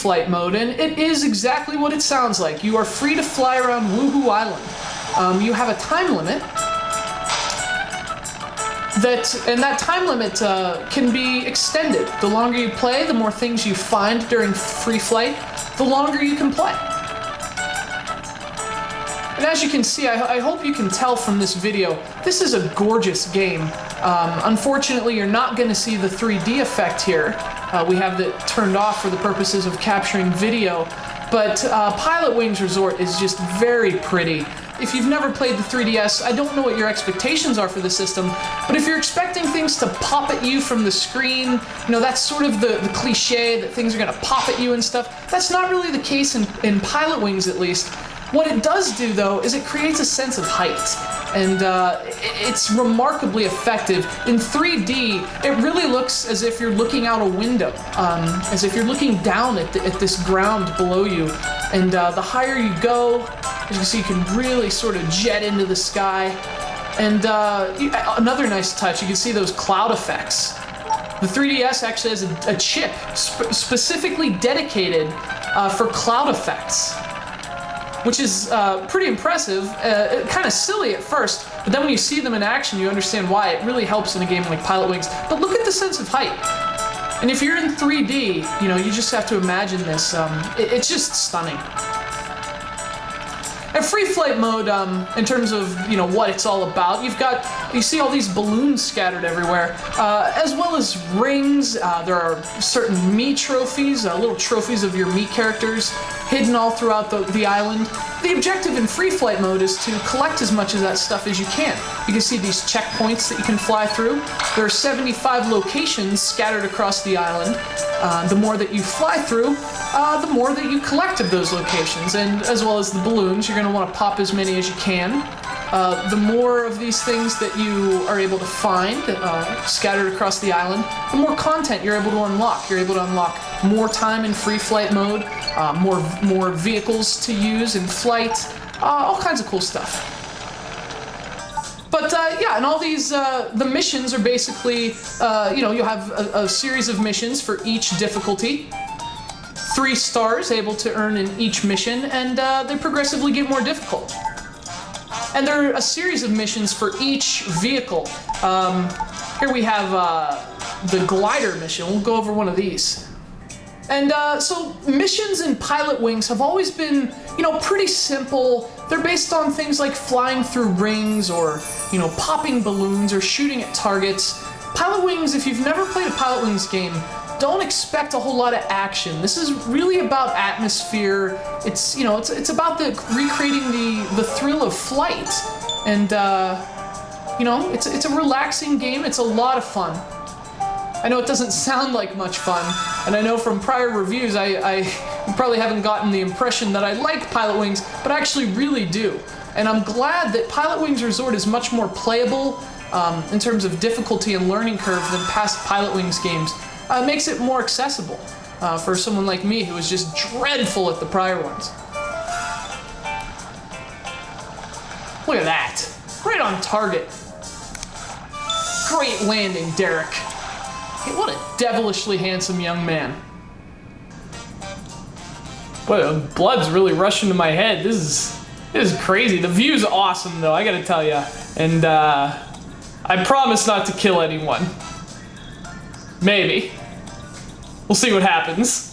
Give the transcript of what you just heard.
flight mode, and it is exactly what it sounds like. You are free to fly around Woohoo Island. You have a time limit, and that time limit can be extended. The longer you play, the more things you find during free flight, the longer you can play. And as you can see, I hope you can tell from this video, this is a gorgeous game. Unfortunately, you're not going to see the 3D effect here. We have it turned off for the purposes of capturing video, but PilotWings Resort is just very pretty. If you've never played the 3DS, I don't know what your expectations are for the system, but if you're expecting things to pop at you from the screen, you know, that's sort of the cliche that things are going to pop at you and stuff. That's not really the case in PilotWings, at least. What it does do, though, is it creates a sense of height, and it's remarkably effective. In 3D, it really looks as if you're looking out a window, as if you're looking down at this ground below you, and the higher you go, as you can see, you can really sort of jet into the sky. And another nice touch, you can see those cloud effects. The 3DS actually has a chip specifically dedicated for cloud effects, which is pretty impressive, kind of silly at first, but then when you see them in action, you understand why. It really helps in a game like PilotWings. But look at the sense of height. And if you're in 3D, you know, you just have to imagine this. It's just stunning. And free flight mode, in terms of, you know, what it's all about, you see all these balloons scattered everywhere, as well as rings. There are certain Mii trophies, little trophies of your Mii characters hidden all throughout the island. The objective in free flight mode is to collect as much of that stuff as you can. You can see these checkpoints that you can fly through. There are 75 locations scattered across the island. The more that you fly through, the more that you collect of those locations, and as well as the balloons, you're going to want to pop as many as you can. The more of these things that you are able to find scattered across the island, the more content you're able to unlock. You're able to unlock more time in free flight mode, more vehicles to use in flight, all kinds of cool stuff. But yeah, and all these, the missions are basically, you know, you'll have a series of missions for each difficulty. 3 stars able to earn in each mission, and they progressively get more difficult. And there are a series of missions for each vehicle. Here we have the glider mission. We'll go over one of these. And so missions in PilotWings have always been, you know, pretty simple. They're based on things like flying through rings, or, you know, popping balloons, or shooting at targets. PilotWings, if you've never played a PilotWings game, don't expect a whole lot of action. This is really about atmosphere. It's, you know, it's about recreating the thrill of flight, and you know, it's a relaxing game. It's a lot of fun. I know it doesn't sound like much fun, and I know from prior reviews I probably haven't gotten the impression that I like PilotWings, but I actually really do. And I'm glad that PilotWings Resort is much more playable in terms of difficulty and learning curve than past PilotWings games. It makes it more accessible for someone like me who was just dreadful at the prior ones. Look at that. Right on target. Great landing, Derek. Hey, what a devilishly handsome young man. Boy, the blood's really rushing to my head. This is crazy. The view's awesome, though, I gotta tell ya. And I promise not to kill anyone. Maybe. We'll see what happens.